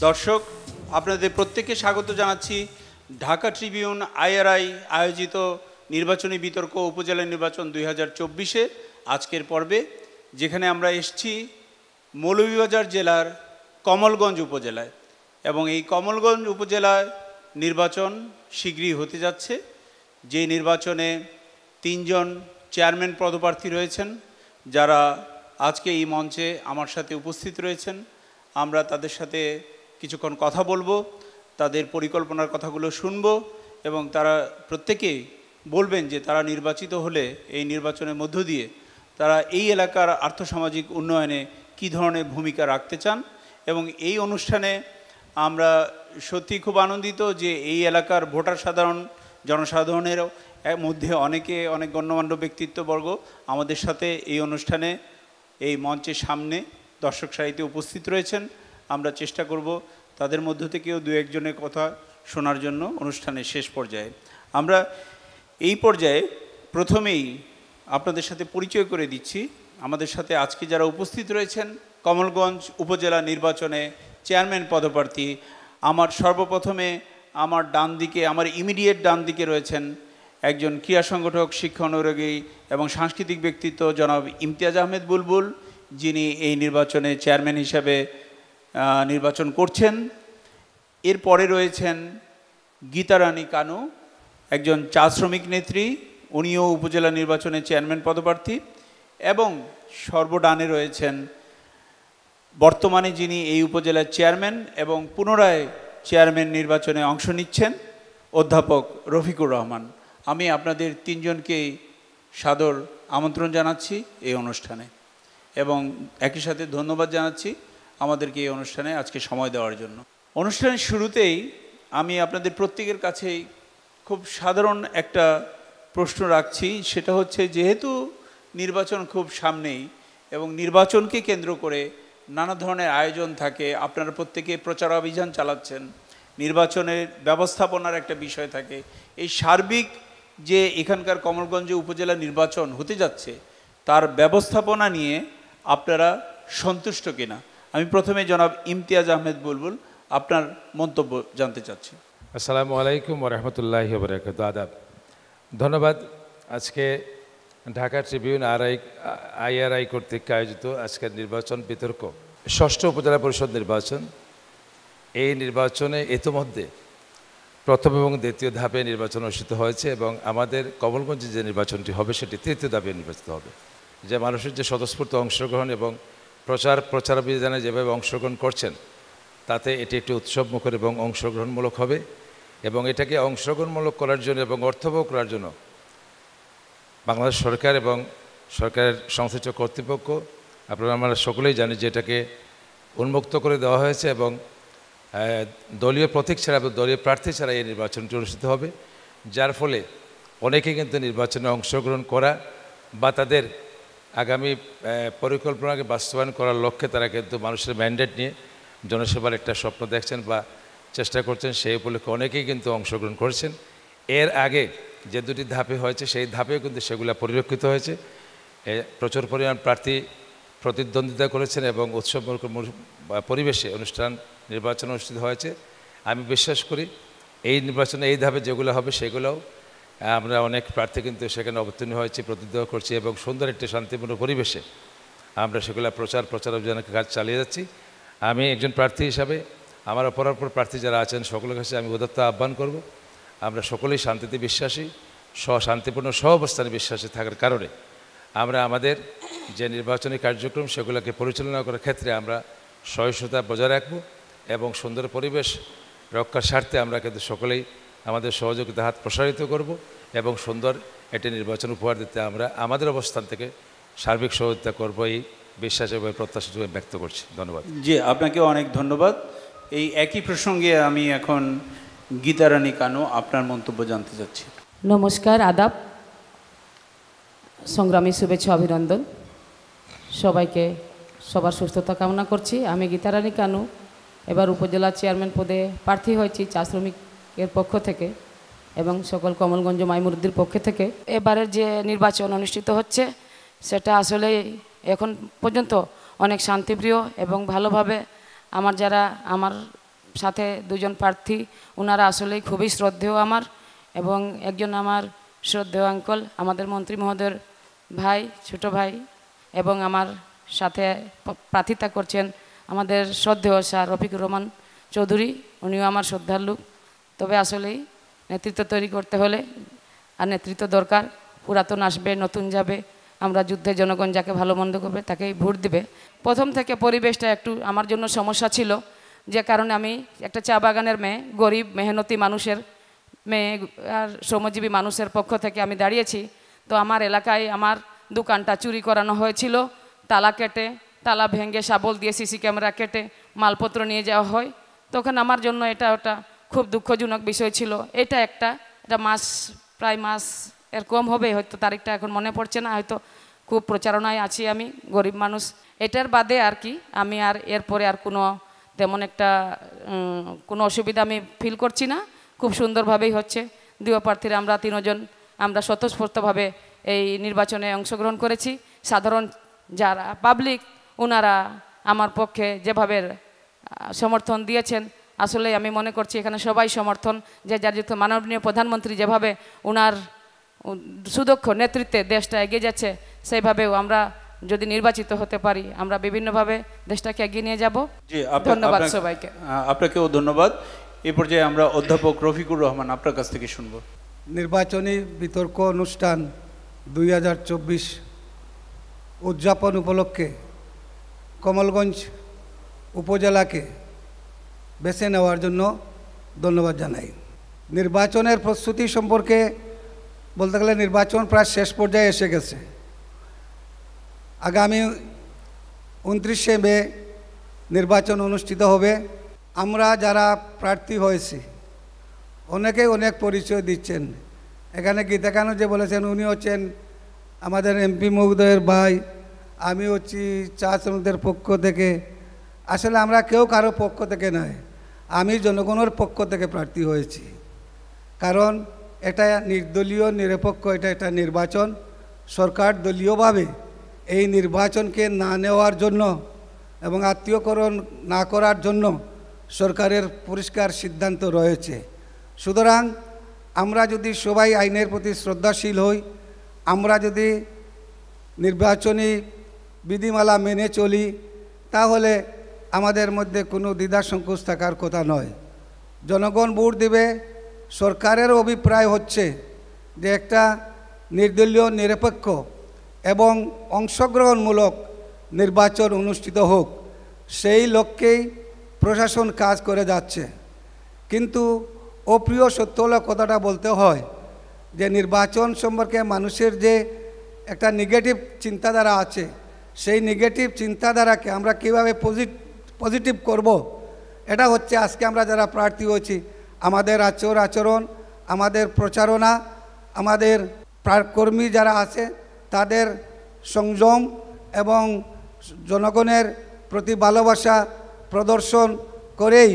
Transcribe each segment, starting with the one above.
দর্শক, আপনাদের প্রত্যেককে স্বাগত জানাচ্ছি ঢাকা ট্রিবিউন আইআরআই আয়োজিত নির্বাচনী বিতর্ক উপজেলা নির্বাচন 2024-এ আজকের পর্বে, যেখানে আমরা এসেছি মৌলভীবাজার জেলার কমলগঞ্জ উপজেলায়। এবং এই কমলগঞ্জ উপজেলায় নির্বাচন শীঘ্রই হতে যাচ্ছে, যে নির্বাচনে 3 জন চেয়ারম্যান পদপ্রার্থী রয়েছেন, যারা আজকে এই মঞ্চে আমার সাথে উপস্থিত রয়েছেন। আমরা তাদের সাথে কিছুক্ষণ কথা বলবো, তাদের পরিকল্পনার কথাগুলো শুনবো এবং তারা প্রত্যেকেই বলবেন যে তারা নির্বাচিত হলে এই নির্বাচনের মধ্য দিয়ে তারা এই এলাকার আর্থসামাজিক উন্নয়নে কী ধরনের ভূমিকা রাখতে চান। এবং এই অনুষ্ঠানে আমরা সত্যি খুব আনন্দিত যে এই এলাকার ভোটার জনসাধারণের মধ্যে অনেক গণ্যমান্য ব্যক্তিত্ববর্গ আমাদের সাথে এই অনুষ্ঠানে এই মঞ্চের সামনে দর্শক সারিতে উপস্থিত রয়েছেন। আমরা চেষ্টা করব তাদের মধ্য থেকেও 2-1 জনের কথা শোনার জন্য অনুষ্ঠানের শেষ পর্যায়ে। আমরা এই পর্যায়ে প্রথমেই আপনাদের সাথে পরিচয় করে দিচ্ছি। আমাদের সাথে আজকে যারা উপস্থিত রয়েছেন কমলগঞ্জ উপজেলা নির্বাচনে চেয়ারম্যান পদপ্রার্থী, আমার সর্বপ্রথমে আমার ডান দিকে, আমার ইমিডিয়েট ডান দিকে রয়েছেন একজন ক্রীড়া সংগঠক, শিক্ষা অনুরাগী এবং সাংস্কৃতিক ব্যক্তিত্ব জনাব ইমতিয়াজ আহমেদ বুলবুল, যিনি এই নির্বাচনে চেয়ারম্যান হিসাবে নির্বাচন করছেন। এরপরে রয়েছেন গীতারানী কানু, একজন চা শ্রমিক নেত্রী, উনিও উপজেলা নির্বাচনে চেয়ারম্যান পদপ্রার্থী। এবং সর্বডানে রয়েছেন বর্তমানে যিনি এই উপজেলার চেয়ারম্যান এবং পুনরায় চেয়ারম্যান নির্বাচনে অংশ নিচ্ছেন, অধ্যাপক রফিকুর রহমান। আমি আপনাদের 3 জনকেই সাদর আমন্ত্রণ জানাচ্ছি এই অনুষ্ঠানে এবং একই সাথে ধন্যবাদ জানাচ্ছি আমাদেরকে এই অনুষ্ঠানে আজকে সময় দেওয়ার জন্য। অনুষ্ঠানের শুরুতেই আমি আপনাদের প্রত্যেকের কাছেই খুব সাধারণ একটা প্রশ্ন রাখছি, সেটা হচ্ছে যেহেতু নির্বাচন খুব সামনেই এবং নির্বাচনকে কেন্দ্র করে নানা ধরনের আয়োজন থাকে, আপনারা প্রত্যেকে প্রচারাভিযান চালাচ্ছেন, নির্বাচনের ব্যবস্থাপনার একটা বিষয় থাকে, এই সার্বিক যে এখানকার কমলগঞ্জ উপজেলা নির্বাচন হতে যাচ্ছে তার ব্যবস্থাপনা নিয়ে আপনারা সন্তুষ্ট কিনা? আমি প্রথমে জনাব ইমতিয়াজ আহমেদ বুলবুল আপনার মন্তব্য জানতে চাচ্ছি। আসসালামু আলাইকুম ওয়া রাহমাতুল্লাহি ওয়া বারাকাতুহু। আদাব, ধন্যবাদ। আজকে ঢাকা ট্রিবিউন আইআরআই কর্তৃক আয়োজিত আজকের নির্বাচন বিতর্ক 6ষ্ঠ উপজেলা পরিষদ নির্বাচন। এই নির্বাচনে ইতিমধ্যে প্রথম এবং দ্বিতীয় ধাপে নির্বাচন অনুষ্ঠিত হয়েছে এবং আমাদের কমলগঞ্জে যে নির্বাচনটি হবে সেটি তৃতীয় ধাপে নির্বাচিত হবে। যে মানুষের যে স্বতঃস্ফূর্ত অংশগ্রহণ এবং প্রচারাভিযানে যেভাবে অংশগ্রহণ করছেন, তাতে এটি একটি উৎসবমুখর এবং অংশগ্রহণমূলক হবে। এবং এটাকে অংশগ্রহণমূলক করার জন্য এবং অর্থবহ করার জন্য বাংলাদেশ সরকার এবং সরকারের সংশ্লিষ্ট কর্তৃপক্ষ, আপনারা আমরা সকলেই জানি যে এটাকে উন্মুক্ত করে দেওয়া হয়েছে এবং দলীয় প্রতীক ছাড়া এবং দলীয় প্রার্থী ছাড়া এই নির্বাচনটি অনুষ্ঠিত হবে। যার ফলে অনেকে কিন্তু নির্বাচনে অংশগ্রহণ করা বা তাদের আগামী পরিকল্পনাকে বাস্তবায়ন করার লক্ষ্যে তারা কিন্তু মানুষের ম্যান্ডেট নিয়ে জনসেবার একটা স্বপ্ন দেখছেন বা চেষ্টা করছেন। সেই উপলক্ষে অনেকেই কিন্তু অংশগ্রহণ করেছেন। এর আগে যে 2টি ধাপে হয়েছে সেই ধাপেও কিন্তু সেগুলো পরিলক্ষিত হয়েছে। প্রচুর পরিমাণ প্রার্থী প্রতিদ্বন্দ্বিতা করেছেন এবং উৎসবমূলক পরিবেশে নির্বাচন অনুষ্ঠিত হয়েছে। আমি বিশ্বাস করি এই নির্বাচনে এই ধাপে যেগুলো হবে সেগুলোও আমরা অনেক প্রার্থী কিন্তু সেখানে অবতীর্ণ হয়েছে, প্রতিদ্বন্দ্বিতা করছি এবং সুন্দর একটি শান্তিপূর্ণ পরিবেশে আমরা সেগুলো প্রচারাভিযানের কাজ চালিয়ে যাচ্ছি। আমি একজন প্রার্থী হিসাবে আমার অপরাপর প্রার্থী যারা আছেন সকলের কাছে আমি উদাত্ত আহ্বান করব, আমরা সকলেই শান্তিতে বিশ্বাসী, শান্তিপূর্ণ সহাবস্থানে বিশ্বাসী থাকার কারণে আমরা আমাদের যে নির্বাচনী কার্যক্রম সেগুলোকে পরিচালনা করার ক্ষেত্রে আমরা সহিষ্ণুতা বজায় রাখব এবং সুন্দর পরিবেশ রক্ষার স্বার্থে আমরা কিন্তু সকলেই আমাদের সহযোগিতা হাত প্রসারিত করব এবং সুন্দর একটি নির্বাচন উপহার দিতে আমরা আমাদের অবস্থান থেকে সার্বিক সহযোগিতা করব, এই বিশ্বাস এবং প্রত্যাশা ব্যক্ত করছি। ধন্যবাদ। জি, আপনাকে অনেক ধন্যবাদ। এই একই প্রসঙ্গে আমি এখন গীতারানী কানু আপনার মন্তব্য জানতে চাচ্ছি। নমস্কার, আদাব, সংগ্রামী শুভেচ্ছা অভিনন্দন। সবাইকে সবার সুস্থতা কামনা করছি। আমি গীতারানী কানু এবার উপজেলা চেয়ারম্যান পদে প্রার্থী হয়েছি চা শ্রমিকের পক্ষ থেকে এবং সকল কমলগঞ্জ মাইমুরুদ্দির পক্ষ থেকে। এবারের যে নির্বাচন অনুষ্ঠিত হচ্ছে সেটা আসলে এখন পর্যন্ত অনেক শান্তিপ্রিয় এবং ভালোভাবে আমার সাথে দুজন প্রার্থী, ওনারা আসলেই খুবই শ্রদ্ধেয় আমার, এবং একজন আমার শ্রদ্ধেয় আঙ্কল, আমাদের মন্ত্রী মহোদয়ের ভাই, ছোট ভাই, এবং আমার সাথে প্রার্থিতা করছেন আমাদের শ্রদ্ধেয় স্যার রফিকুর রহমান চৌধুরী, উনিও আমার শ্রদ্ধার লোক। তবে আসলেই নেতৃত্ব তৈরি করতে হলে আর নেতৃত্ব দরকার, পুরাতন আসবে, নতুন যাবে, আমরা যুদ্ধে জনগণ যাকে ভালো মন্দ করবে তাকেই ভোট দিবে। প্রথম থেকে পরিবেশটা একটু আমার জন্য সমস্যা ছিল, যে কারণে আমি একটা চা বাগানের মেয়ে, গরিব মেহনতি মানুষের মেয়ে আর শ্রমজীবী মানুষের পক্ষ থেকে আমি দাঁড়িয়েছি। তো আমার এলাকায় আমার দোকানটা চুরি করানো হয়েছিল, তালা কেটে, তালা ভেঙে শাবল দিয়ে সিসি ক্যামেরা কেটে মালপত্র নিয়ে যাওয়া হয়। তখন আমার জন্য এটা ওটা খুব দুঃখজনক বিষয় ছিল। এটা প্রায় মাস এর কম হবে, হয়তো তারিখটা এখন মনে পড়ছে না, হয়তো খুব প্রচারণায় আছি আমি, গরিব মানুষ। এটার বাদে আর কি আমি আর এরপরে আর কোনো তেমন একটা কোনো অসুবিধা আমি ফিল করছি না, খুব সুন্দরভাবেই হচ্ছে। দুই প্রার্থীরা আমরা তিনজন আমরা স্বতঃস্ফূর্তভাবে এই নির্বাচনে অংশগ্রহণ করেছি। সাধারণ যারা পাবলিক, ওনারা আমার পক্ষে যেভাবে সমর্থন দিয়েছেন, আসলে আমি মনে করছি এখানে সবাই সমর্থন, যে যার যুক্ত মাননীয় প্রধানমন্ত্রী যেভাবে ওনার সুদক্ষ নেতৃত্বে দেশটা এগিয়ে যাচ্ছে, সেইভাবেও আমরা যদি নির্বাচিত হতে পারি, আমরা বিভিন্নভাবে দেশটাকে এগিয়ে নিয়ে যাব। জি, ধন্যবাদ সবাইকে। আপনাকেও ধন্যবাদ। এ পর্যায়ে আমরা অধ্যাপক রফিকুর রহমান আপনার কাছ থেকে শুনব। নির্বাচনী বিতর্ক অনুষ্ঠান 2024 উদযাপন উপলক্ষে কমলগঞ্জ উপজেলাকে বেছে নেওয়ার জন্য ধন্যবাদ জানাই। নির্বাচনের প্রস্তুতি সম্পর্কে বলতে গেলে নির্বাচন প্রায় শেষ পর্যায়ে এসে গেছে। আগামী 29শে মে নির্বাচন অনুষ্ঠিত হবে। আমরা যারা প্রার্থী হয়েছি অনেকেই অনেক পরিচয় দিচ্ছেন। এখানে গীতাকানু যে বলেছেন, উনি হচ্ছেন আমাদের এমপি মহোদয়ের ভাই, আমি হচ্ছি চা শ্রমিকদের পক্ষ থেকে। আসলে আমরা কেউ কারো পক্ষ থেকে নয়, আমি জনগণের পক্ষ থেকে প্রার্থী হয়েছি। কারণ এটা নির্দলীয় নিরপেক্ষ, এটা নির্বাচন। সরকার দলীয়ভাবে এই নির্বাচনকে না নেওয়ার জন্য এবং আত্মীয়করণ না করার জন্য সরকারের পরিষ্কার সিদ্ধান্ত রয়েছে। সুতরাং আমরা যদি সবাই আইনের প্রতি শ্রদ্ধাশীল হই, আমরা যদি নির্বাচনী বিধিমালা মেনে চলি, তাহলে আমাদের মধ্যে কোনো দ্বিধা সংকোচ থাকার কথা নয়। জনগণ ভোট দেবে। সরকারের অভিপ্রায় হচ্ছে যে একটা নির্দলীয় নিরপেক্ষ এবং অংশগ্রহণমূলক নির্বাচন অনুষ্ঠিত হোক, সেই লক্ষ্যেই প্রশাসন কাজ করে যাচ্ছে। কিন্তু অপ্রিয় সত্য হলো কথাটা বলতে হয় যে নির্বাচন সম্পর্কে মানুষের যে একটা নেগেটিভ চিন্তাধারা আছে, সেই নেগেটিভ চিন্তাধারাকে আমরা কীভাবে পজিটিভ করব, এটা হচ্ছে আজকে আমরা যারা প্রার্থী হয়েছি আমাদের আচরণ, আমাদের প্রচারণা, আমাদের কর্মী যারা আছে তাদের সংযম এবং জনগণের প্রতি ভালোবাসা প্রদর্শন করেই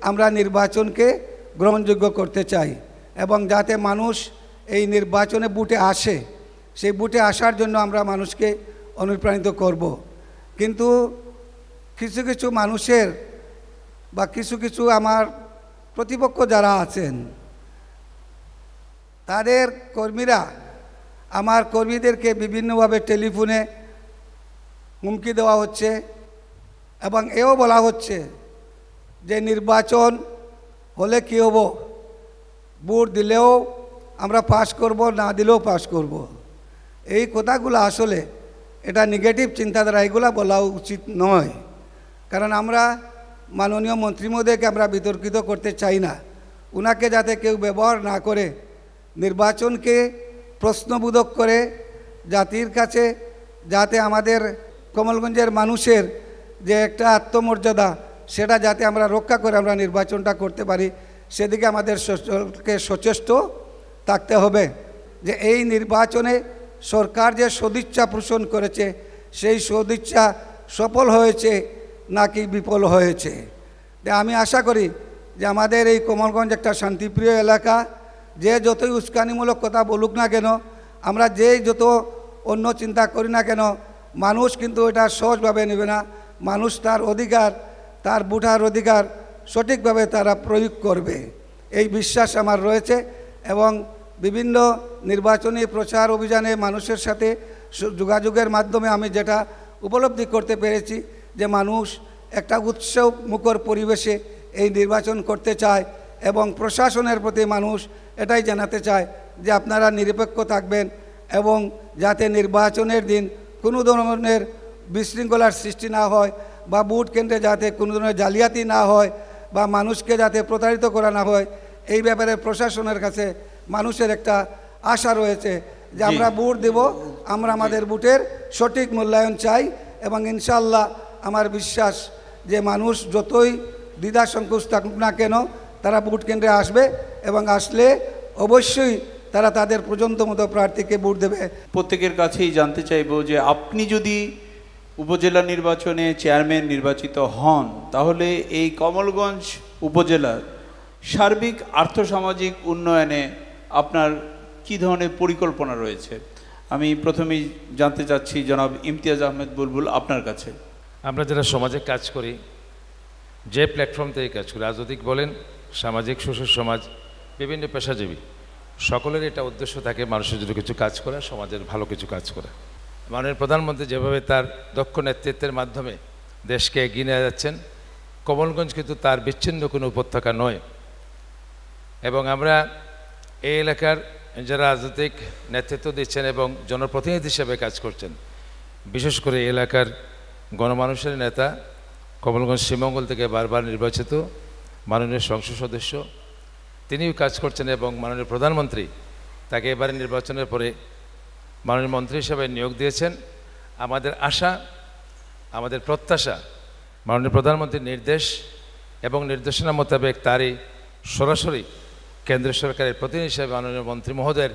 আমরা নির্বাচনকে গ্রহণযোগ্য করতে চাই। এবং যাতে মানুষ এই নির্বাচনে বুটে আসে, সেই বুটে আসার জন্য আমরা মানুষকে অনুপ্রাণিত করব। কিন্তু কিছু কিছু মানুষের বা কিছু আমার প্রতিপক্ষ যারা আছেন, তাদের কর্মীরা আমার কর্মীদেরকে বিভিন্নভাবে টেলিফোনে হুমকি দেওয়া হচ্ছে এবং এও বলা হচ্ছে যে নির্বাচন হলে কী হব, ভোট দিলেও আমরা পাস করব, না দিলেও পাস করব। এই কথাগুলো আসলে এটা নেগেটিভ চিন্তাধারা, এগুলো বলা উচিত নয়। কারণ আমরা মাননীয় মন্ত্রী মহোদয়কে আমরা বিতর্কিত করতে চাই না। উনাকে যাতে কেউ ব্যবহার না করে, নির্বাচনকে প্রশ্নবোধক করে জাতির কাছে যাতে আমাদের কমলগঞ্জের মানুষের যে একটা আত্মমর্যাদা, সেটা যাতে আমরা রক্ষা করে আমরা নির্বাচনটা করতে পারি, সেদিকে আমাদের সকলকে সচেষ্ট থাকতে হবে। যে এই নির্বাচনে সরকার যে সদিচ্ছা পোষণ করেছে, সেই সদিচ্ছা সফল হয়েছে নাকি বিফল হয়েছে। আমি আশা করি যে আমাদের এই কমলগঞ্জ একটা শান্তিপ্রিয় এলাকা। যে যতই উস্কানিমূলক কথা বলুক না কেন, আমরা যত অন্য চিন্তা করি না কেন, মানুষ কিন্তু এটা সহজভাবে নেবে না। মানুষ তার অধিকার, তার ভোটার অধিকার সঠিকভাবে তারা প্রয়োগ করবে, এই বিশ্বাস আমার রয়েছে। এবং বিভিন্ন নির্বাচনী প্রচার অভিযানে মানুষের সাথে যোগাযোগের মাধ্যমে আমি যেটা উপলব্ধি করতে পেরেছি যে মানুষ একটা উৎসব মুখর পরিবেশে এই নির্বাচন করতে চায় এবং প্রশাসনের প্রতি মানুষ এটাই জানাতে চায় যে আপনারা নিরপেক্ষ থাকবেন এবং যাতে নির্বাচনের দিন কোনো ধরনের বিশৃঙ্খলার সৃষ্টি না হয় বা ভোট কেন্দ্রে যাতে কোনো ধরনের জালিয়াতি না হয় বা মানুষকে যাতে প্রতারিত করা না হয়, এই ব্যাপারে প্রশাসনের কাছে মানুষের একটা আশা রয়েছে যে আমরা ভোট দেব, আমরা আমাদের ভোটের সঠিক মূল্যায়ন চাই। এবং ইনশাআল্লাহ আমার বিশ্বাস যে মানুষ যতই দ্বিধা সংকোচ থাকুক না কেন তারা ভোট কেন্দ্রে আসবে এবং আসলে অবশ্যই তারা তাদের পছন্দ মতো প্রার্থীকে ভোট দেবে। প্রত্যেকের কাছেই জানতে চাইব যে আপনি যদি উপজেলা নির্বাচনে চেয়ারম্যান নির্বাচিত হন তাহলে এই কমলগঞ্জ উপজেলার সার্বিক আর্থসামাজিক উন্নয়নে আপনার কী ধরনের পরিকল্পনা রয়েছে? আমি প্রথমেই জানতে চাচ্ছি জনাব ইমতিয়াজ আহমেদ বুলবুল আপনার কাছে। আমরা যারা সমাজে কাজ করি, যে প্ল্যাটফর্ম থেকে কাজ করি, রাজনৈতিক বলেন, সামাজিক, সুশীল সমাজ, বিভিন্ন পেশাজীবী, সকলের এটা উদ্দেশ্য থাকে মানুষের জন্য কিছু কাজ করা, সমাজের ভালো কিছু কাজ করা। মাননীয় প্রধানমন্ত্রী যেভাবে তার দক্ষ নেতৃত্বের মাধ্যমে দেশকে এগিয়ে নিয়ে যাচ্ছেন, কমলগঞ্জ কিন্তু তার বিচ্ছিন্ন কোনো উপত্যকা নয়। এবং আমরা এই এলাকার যারা রাজনৈতিক নেতৃত্ব দিচ্ছেন এবং জনপ্রতিনিধি হিসেবে কাজ করছেন, বিশেষ করে এই এলাকার গণমানুষের নেতা, কমলগঞ্জ শ্রীমঙ্গল থেকে বারবার নির্বাচিত মাননীয় সংসদ সদস্য, তিনিও কাজ করছেন এবং মাননীয় প্রধানমন্ত্রী তাকে এবারে নির্বাচনের পরে মাননীয় মন্ত্রী হিসেবে নিয়োগ দিয়েছেন। আমাদের আশা, আমাদের প্রত্যাশা, মাননীয় প্রধানমন্ত্রীর নির্দেশ এবং নির্দেশনা মোতাবেক তারই সরাসরি কেন্দ্র সরকারের প্রতিনিধি হিসেবে মাননীয় মন্ত্রী মহোদয়ের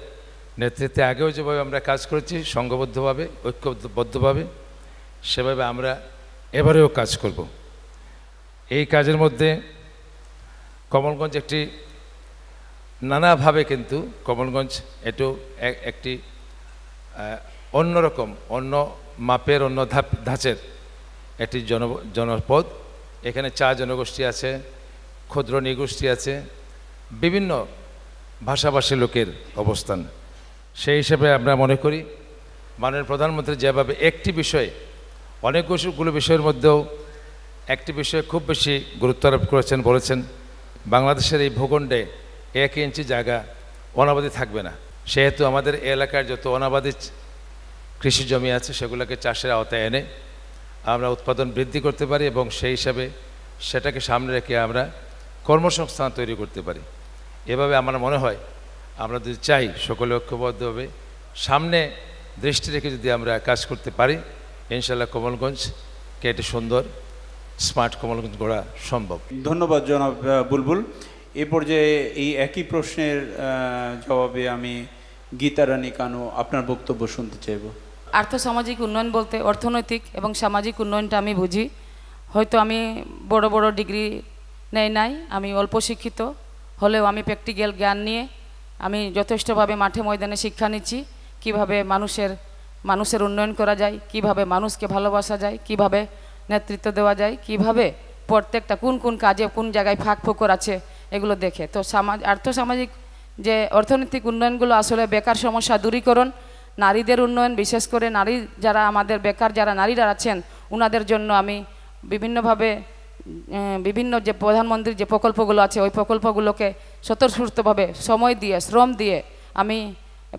নেতৃত্বে আগেও যেভাবে আমরা কাজ করেছি সংঘবদ্ধভাবে, ঐক্যবদ্ধভাবে, সেভাবে আমরা এবারেও কাজ করব। এই কাজের মধ্যে কমলগঞ্জ একটি নানাভাবে, কিন্তু কমলগঞ্জ এটাও একটি অন্যরকম, অন্য মাপের, অন্য ধাঁচের একটি জনপদ। এখানে চা জনগোষ্ঠী আছে, ক্ষুদ্র নৃগোষ্ঠী আছে, বিভিন্ন ভাষাভাষী লোকের অবস্থান। সেই হিসেবে আমরা মনে করি মাননীয় প্রধানমন্ত্রী যেভাবে একটি বিষয়ে, অনেকগুলো বিষয়ের মধ্যেও একটি বিষয়ে খুব বেশি গুরুত্ব আরোপ করেছেন, বলেছেন বাংলাদেশের এই ভূখণ্ডে 1 ইঞ্চি জায়গা অনাবাদি থাকবে না। সেহেতু আমাদের এলাকার যত অনাবাদি কৃষি জমি আছে সেগুলোকে চাষের আওতায় এনে আমরা উৎপাদন বৃদ্ধি করতে পারি এবং সেই হিসাবে সেটাকে সামনে রেখে আমরা কর্মসংস্থান তৈরি করতে পারি। এভাবে আমার মনে হয় আমরা যদি চাই সকলে ঐক্যবদ্ধভাবে সামনে দৃষ্টি রেখে যদি আমরা কাজ করতে পারি, ইনশাআল্লাহ কমলগঞ্জকে একটি সুন্দর স্মার্ট কমলগঞ্জ গড়া সম্ভব। ধন্যবাদ জনাব বুলবুল। এ পর্যায়ে এই একই প্রশ্নের জবাবে আমি গীতা রানী কানু আপনার বক্তব্য শুনতে চাইব। আর্থসামাজিক উন্নয়ন বলতে অর্থনৈতিক এবং সামাজিক উন্নয়নটা আমি বুঝি। হয়তো আমি বড় বড় ডিগ্রি নাই, আমি অল্প শিক্ষিত হলেও আমি প্র্যাকটিক্যাল জ্ঞান নিয়ে আমি যথেষ্টভাবে মাঠে ময়দানে শিক্ষা নিচ্ছি, কিভাবে মানুষের উন্নয়ন করা যায়, কিভাবে মানুষকে ভালোবাসা যায়, কিভাবে নেতৃত্ব দেওয়া যায়, কিভাবে প্রত্যেকটা কোন কাজে কোন জায়গায় ফাঁক ফোকর আছে এগুলো দেখে। তো আর্থসামাজিক যে অর্থনৈতিক উন্নয়নগুলো আসলে বেকার সমস্যা দূরীকরণ, নারীদের উন্নয়ন, বিশেষ করে নারী যারা আমাদের বেকার যারা নারীরা আছেন ওনাদের জন্য আমি বিভিন্নভাবে বিভিন্ন যে প্রধানমন্ত্রীর যে প্রকল্পগুলো আছে ওই প্রকল্পগুলোকে স্বতঃস্ফূর্তভাবে সময় দিয়ে, শ্রম দিয়ে আমি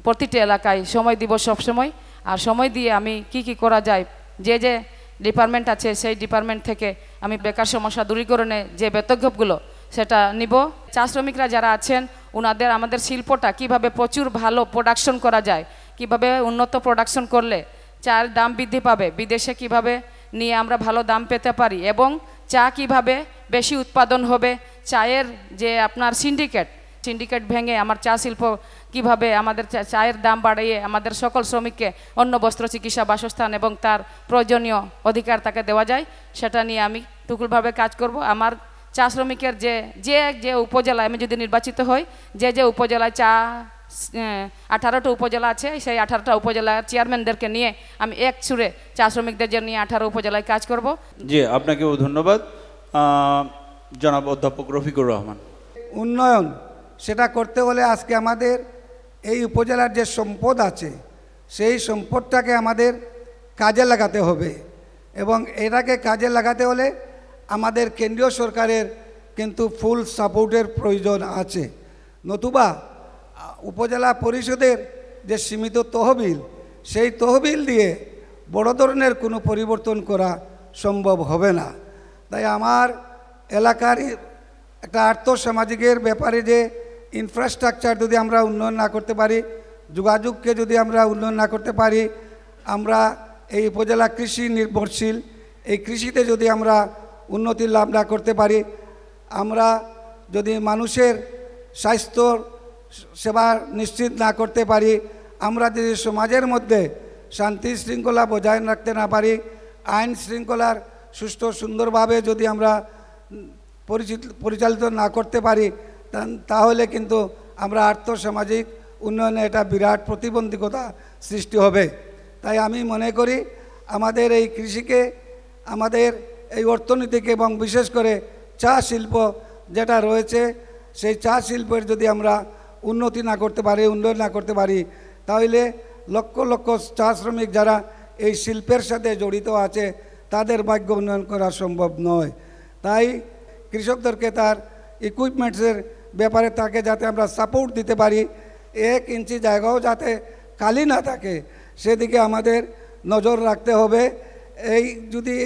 প্রতিটি এলাকায় সময় দিব সবসময়। আর সময় দিয়ে আমি কি করা যায়, যে ডিপার্টমেন্ট আছে সেই ডিপার্টমেন্ট থেকে আমি বেকার সমস্যা দূরীকরণে যে পদক্ষেপগুলো সেটা নিব। চা শ্রমিকরা যারা আছেন ওনাদের, আমাদের শিল্পটা কিভাবে প্রচুর ভালো প্রোডাকশন করা যায়, কিভাবে উন্নত প্রোডাকশন করলে চার দাম বৃদ্ধি পাবে, বিদেশে কিভাবে নিয়ে আমরা ভালো দাম পেতে পারি এবং চা কিভাবে বেশি উৎপাদন হবে, চায়ের যে আপনার সিন্ডিকেট ভেঙে আমার চা শিল্প কিভাবে আমাদের চায়ের দাম বাড়িয়ে আমাদের সকল শ্রমিককে অন্ন, বস্ত্র, চিকিৎসা, বাসস্থান এবং তার প্রয়োজনীয় অধিকার তাকে দেওয়া যায়, সেটা নিয়ে আমি টুকুলভাবে কাজ করব। আমার চা শ্রমিকের যে উপজেলায় আমি যদি নির্বাচিত হই, যে উপজেলায় চা 18টা উপজেলা আছে, সেই 18টা উপজেলার চেয়ারম্যানদেরকে নিয়ে আমি এক সুরে চা শ্রমিকদের জন্য 18 উপজেলায় কাজ করব। জি, আপনাকেও ধন্যবাদ। জনাব অধ্যাপক রফিকুর রহমান। উন্নয়ন সেটা করতে হলে আজকে আমাদের এই উপজেলার যে সম্পদ আছে সেই সম্পদটাকে আমাদের কাজে লাগাতে হবে, এবং এটাকে কাজে লাগাতে হলে আমাদের কেন্দ্রীয় সরকারের কিন্তু ফুল সাপোর্টের প্রয়োজন আছে। নতুবা উপজেলা পরিষদের যে সীমিত তহবিল, সেই তহবিল দিয়ে বড় ধরনের কোনো পরিবর্তন করা সম্ভব হবে না। তাই আমার এলাকার একটা আর্থসামাজিকের ব্যাপারে যে ইনফ্রাস্ট্রাকচার যদি আমরা উন্নয়ন না করতে পারি, যোগাযোগকে যদি আমরা উন্নয়ন না করতে পারি, আমরা এই উপজেলা কৃষি নির্ভরশীল, এই কৃষিতে যদি আমরা উন্নতি লাভ না করতে পারি, আমরা যদি মানুষের স্বাস্থ্য সেবা নিশ্চিত না করতে পারি, আমরা যদি সমাজের মধ্যে শান্তি শৃঙ্খলা বজায় রাখতে না পারি, আইন শৃঙ্খলার সুষ্ঠু সুন্দরভাবে যদি আমরা পরিচালিত না করতে পারি, তাহলে কিন্তু আমরা আর্থসামাজিক উন্নয়নে এটা বিরাট প্রতিবন্ধকতা সৃষ্টি হবে। তাই আমি মনে করি আমাদের এই কৃষিকে, আমাদের এই অর্থনীতিকে এবং বিশেষ করে চা শিল্প যেটা রয়েছে, সেই চা শিল্পের যদি আমরা উন্নতি না করতে পারি, উন্নয়ন না করতে পারি, তাহলে লক্ষ লক্ষ চা শ্রমিক যারা এই শিল্পের সাথে জড়িত আছে তাদের ভাগ্য উন্নয়ন করা সম্ভব নয়। তাই কৃষকদেরকে তার ইকুইপমেন্টসের ব্যাপারে তাকে যাতে আমরা সাপোর্ট দিতে পারি, 1 ইঞ্চি জায়গাও যাতে খালি না থাকে সেদিকে আমাদের নজর রাখতে হবে।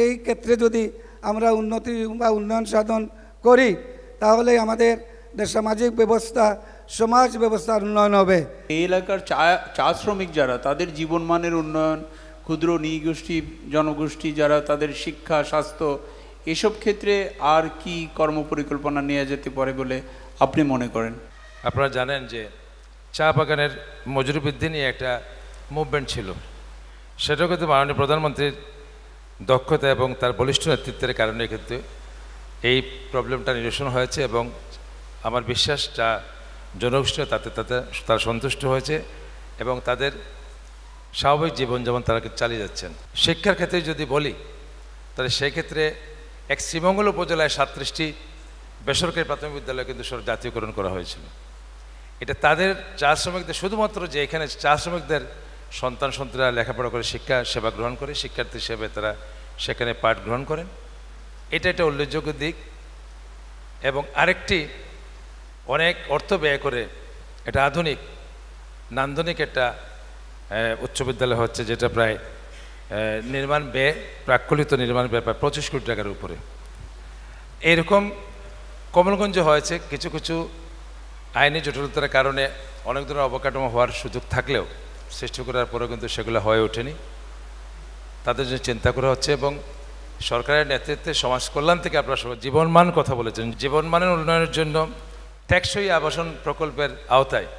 এই ক্ষেত্রে যদি আমরা উন্নতি বা উন্নয়ন সাধন করি, তাহলে আমাদের সামাজিক ব্যবস্থা, সমাজ ব্যবস্থার উন্নয়ন হবে। এই এলাকার চা শ্রমিক যারা, তাদের জীবনমানের উন্নয়ন, ক্ষুদ্র নৃগোষ্ঠী জনগোষ্ঠী যারা, তাদের শিক্ষা, স্বাস্থ্য, এসব ক্ষেত্রে আর কি কর্মপরিকল্পনা নেওয়া যেতে পারে বলে আপনি মনে করেন? আপনারা জানেন যে চা বাগানের মজুরি বৃদ্ধি নিয়ে একটা মুভমেন্ট ছিল, সেটাও কিন্তু মাননীয় প্রধানমন্ত্রীর দক্ষতা এবং তার বলিষ্ঠ নেতৃত্বের কারণে কিন্তু এই প্রবলেমটা নিরসন হয়েছে, এবং আমার বিশ্বাস চা জনগোষ্ঠী তাতে তারা সন্তুষ্ট হয়েছে এবং তাদের স্বাভাবিক জীবনযাপন তারা চালিয়ে যাচ্ছেন। শিক্ষার ক্ষেত্রে যদি বলি, তাহলে সেই ক্ষেত্রে এক শ্রীমঙ্গল উপজেলায় 37টি বেসরকারি প্রাথমিক বিদ্যালয় কিন্তু জাতীয়করণ করা হয়েছিল। এটা তাদের চা শ্রমিকদের, শুধুমাত্র যে এখানে চা শ্রমিকদের সন্তানরা লেখাপড়া করে শিক্ষা সেবা গ্রহণ করে, শিক্ষার্থী হিসেবে তারা সেখানে পাঠ গ্রহণ করেন, এটা একটা উল্লেখযোগ্য দিক। এবং আরেকটি, অনেক অর্থ ব্যয় করে এটা আধুনিক নান্দনিক একটা উচ্চ বিদ্যালয় হচ্ছে, যেটা প্রায় নির্মাণ ব্যয়, প্রাক্কলিত নির্মাণ ব্যয় প্রায় 25 কোটি টাকার উপরে। এরকম কমলগঞ্জে হয়েছে, কিছু কিছু আইনি জটিলতার কারণে অনেক ধরনের অবকাঠামো হওয়ার সুযোগ থাকলেও, সৃষ্টি করার পরেও কিন্তু সেগুলো হয়ে ওঠেনি। তাদের জন্য চিন্তা করা হচ্ছে, এবং সরকারের নেতৃত্বে সমাজ কল্যাণ থেকে আপনারা জীবনমান কথা বলেছেন, জীবনমানের উন্নয়নের জন্য টেকসই আবাসন প্রকল্পের আওতায়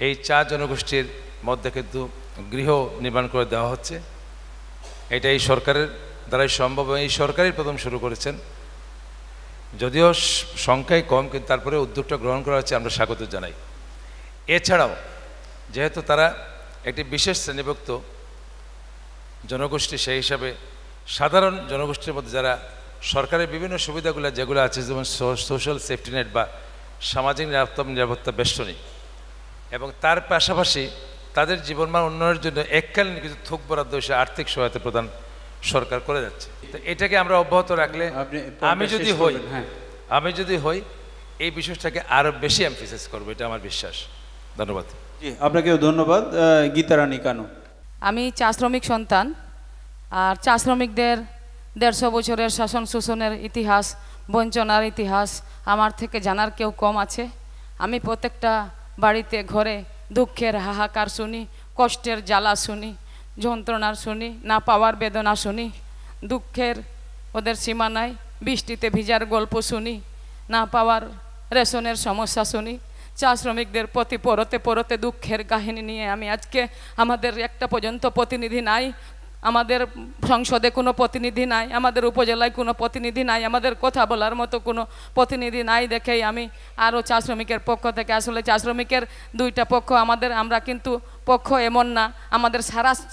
এই চা জনগোষ্ঠীর মধ্যে কিন্তু গৃহ নির্মাণ করে দেওয়া হচ্ছে। এটা এই সরকারের দ্বারাই সম্ভব, এই সরকারই প্রথম শুরু করেছেন, যদিও সংখ্যায় কম, কিন্তু তারপরে উদ্যোগটা গ্রহণ করা হচ্ছে, আমরা স্বাগত জানাই। এছাড়াও যেহেতু তারা একটি বিশেষ শ্রেণীভুক্ত জনগোষ্ঠী, সেই হিসাবে সাধারণ জনগোষ্ঠীর মধ্যে যারা সরকারের বিভিন্ন সুবিধাগুলো যেগুলো আছে, যেমন সোশ্যাল সেফটি নেট বা সামাজিক নিরাপত্তা বেষ্টনী, এবং তার পাশাপাশি তাদের জীবনমান উন্নয়নের জন্য এককালীন কিছু থোক বরাদ্দ হিসেবে আর্থিক সহায়তা প্রদান সরকার করে যাচ্ছে। তো এটাকে আমরা অব্যাহত রাখলে, আমি যদি হই এই বিষয়টাকে আরও বেশি এমফাসাইজ করবো, এটা আমার বিশ্বাস। ধন্যবাদ। জি, আপনাকেও ধন্যবাদ। গীতারানী কানু। আমি চা শ্রমিক সন্তান, আর চা শ্রমিকদের 150 বছরের শাসন শোষণের ইতিহাস, বঞ্চনার ইতিহাস আমার থেকে জানার কেউ কম আছে। আমি প্রত্যেকটা বাড়িতে ঘরে দুঃখের হাহাকার শুনি, কষ্টের জ্বালা শুনি, যন্ত্রণার শুনি, না পাওয়ার বেদনা শুনি, দুঃখের ওদের সীমা নাই, বৃষ্টিতে ভিজার গল্প শুনি, না পাওয়ার রেশনের সমস্যা শুনি। চা শ্রমিকদের প্রতি পরতে পরতে দুঃখের কাহিনী নিয়ে আমি আজকে, আমাদের একটা পর্যন্ত প্রতিনিধি নাই, আমাদের সংসদে কোনো প্রতিনিধি নাই, আমাদের উপজেলায় কোনো প্রতিনিধি নাই, আমাদের কথা বলার মতো কোনো প্রতিনিধি নাই দেখেই আমি আরও চা শ্রমিকের পক্ষ থেকে, আসলে চা শ্রমিকের 2টা পক্ষ আমাদের, আমরা কিন্তু পক্ষ এমন না, আমাদের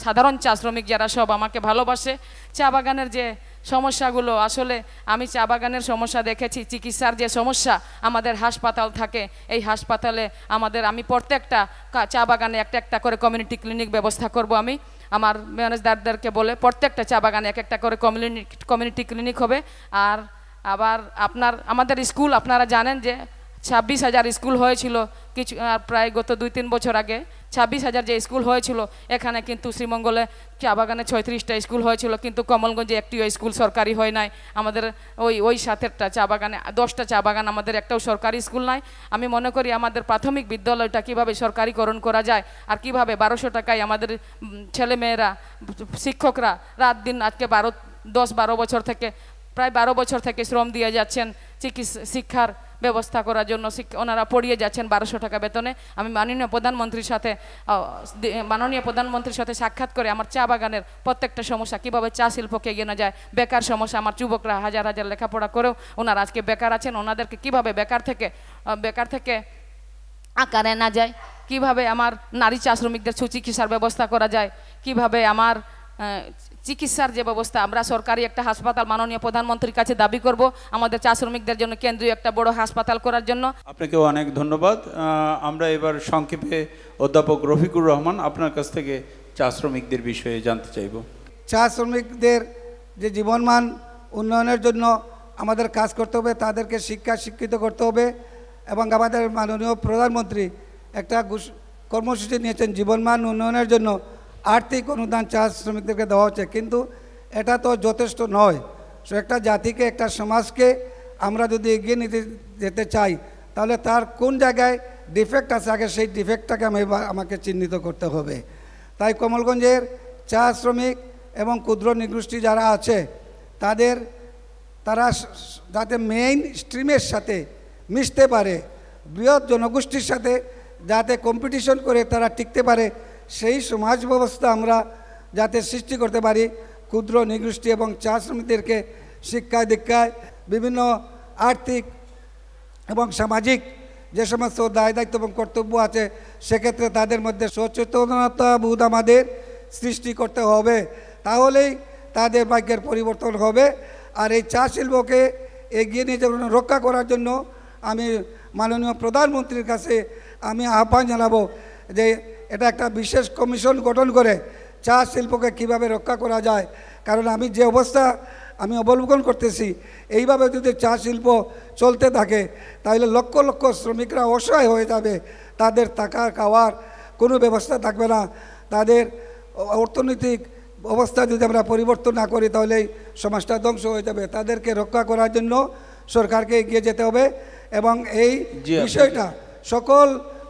সাধারণ চা শ্রমিক যারা সব আমাকে ভালোবাসে। চা বাগানের যে সমস্যাগুলো, আসলে আমি চা বাগানের সমস্যা দেখেছি, চিকিৎসার যে সমস্যা, আমাদের হাসপাতাল থাকে, এই হাসপাতালে আমি প্রত্যেকটা চা বাগানে একটা একটা করে কমিউনিটি ক্লিনিক ব্যবস্থা করব। আমি আমার ম্যানেজারদেরকে বলে প্রত্যেকটা চা বাগানে এক একটা করে কমিউনিটি ক্লিনিক হবে। আর আবার আমাদের স্কুল আপনারা জানেন যে 26,000 স্কুল হয়েছিল কিছু প্রায় গত 2-3 বছর আগে। 26,000 যে স্কুল হয়েছিল, এখানে কিন্তু শ্রীমঙ্গলে চা বাগানে 36টা স্কুল হয়েছিল, কিন্তু কমলগঞ্জে একটিও স্কুল সরকারি হয় নাই। আমাদের ওই 7টা চা বাগানে 10টা চা বাগান, আমাদের একটাও সরকারি স্কুল নাই। আমি মনে করি আমাদের প্রাথমিক বিদ্যালয়টা কিভাবে সরকারিকরণ করা যায়, আর কিভাবে 1200 টাকায় আমাদের ছেলেমেয়েরা, শিক্ষকরা রাত দিন আজকে 10-12 বছর থেকে প্রায় 12 বছর থেকে শ্রম দিয়ে যাচ্ছেন শিক্ষার ব্যবস্থা করার জন্য। ওনারা পড়িয়ে যাচ্ছেন 1200 টাকা বেতনে। আমি মাননীয় প্রধানমন্ত্রীর সাথে সাক্ষাৎ করে আমার চা বাগানের প্রত্যেকটা সমস্যা, কিভাবে চা শিল্পকে এগিয়ে না যায়, বেকার সমস্যা, আমার যুবকরা হাজার হাজার লেখাপড়া করেও ওনারা আজকে বেকার আছেন, ওনাদেরকে কিভাবে বেকার থেকে আকারে না যায়, কিভাবে আমার নারী চা শ্রমিকদের সুচিকিৎসার ব্যবস্থা করা যায়, কিভাবে আমার চিকিৎসার যে ব্যবস্থা, আমরা সরকারি একটা হাসপাতাল মাননীয় প্রধানমন্ত্রীর কাছে দাবি করব আমাদের চা শ্রমিকদের জন্য কেন্দ্রীয় একটা বড় হাসপাতাল করার জন্য। আপনাকে অনেক ধন্যবাদ। আমরা এবার সংক্ষেপে অধ্যাপক রফিকুর রহমান আপনার কাছ থেকে চা শ্রমিকদের বিষয়ে জানতে চাইব। চা শ্রমিকদের যে জীবনমান উন্নয়নের জন্য আমাদের কাজ করতে হবে, তাদেরকে শিক্ষিত করতে হবে, এবং আমাদের মাননীয় প্রধানমন্ত্রী একটা কর্মসূচি নিয়েছেন জীবনমান উন্নয়নের জন্য আর্থিক অনুদান চা শ্রমিকদেরকে দেওয়া হচ্ছে, কিন্তু এটা তো যথেষ্ট নয়। সো একটা জাতিকে, একটা সমাজকে আমরা যদি এগিয়ে নিতে যেতে চাই, তাহলে তার কোন জায়গায় ডিফেক্ট আছে, আগে সেই ডিফেক্টটাকে আমাকে চিহ্নিত করতে হবে। তাই কমলগঞ্জের চা শ্রমিক এবং ক্ষুদ্র নিগোষ্ঠী যারা আছে তারা যাতে মেইন স্ট্রিমের সাথে মিশতে পারে, বৃহৎ জনগোষ্ঠীর সাথে যাতে কম্পিটিশন করে তারা টিকতে পারে, সেই সমাজ ব্যবস্থা আমরা যাতে সৃষ্টি করতে পারি। ক্ষুদ্র নিগোষ্ঠী এবং চা শ্রমিকদেরকে শিক্ষায় দীক্ষায় বিভিন্ন আর্থিক এবং সামাজিক যে সমস্ত দায় দায়িত্ব এবং কর্তব্য আছে, সেক্ষেত্রে তাদের মধ্যে সচেতনতা বোধ আমাদের সৃষ্টি করতে হবে, তাহলেই তাদের ভাগ্যের পরিবর্তন হবে। আর এই চা শিল্পকে এগিয়ে নিয়ে যাওয়ার, রক্ষা করার জন্য আমি মাননীয় প্রধানমন্ত্রীর কাছে আমি আহ্বান জানাবো যে এটা একটা বিশেষ কমিশন গঠন করে চা শিল্পকে কিভাবে রক্ষা করা যায়। কারণ আমি যে অবস্থা অবলম্বন করতেছি, এইভাবে যদি চা শিল্প চলতে থাকে তাহলে লক্ষ লক্ষ শ্রমিকরা অসহায় হয়ে যাবে, তাদের থাকা খাওয়ার কোনো ব্যবস্থা থাকবে না। তাদের অর্থনৈতিক অবস্থা যদি আমরা পরিবর্তন না করি তাহলে সমাজটা ধ্বংস হয়ে যাবে। তাদেরকে রক্ষা করার জন্য সরকারকে এগিয়ে যেতে হবে, এবং এই বিষয়টা সকল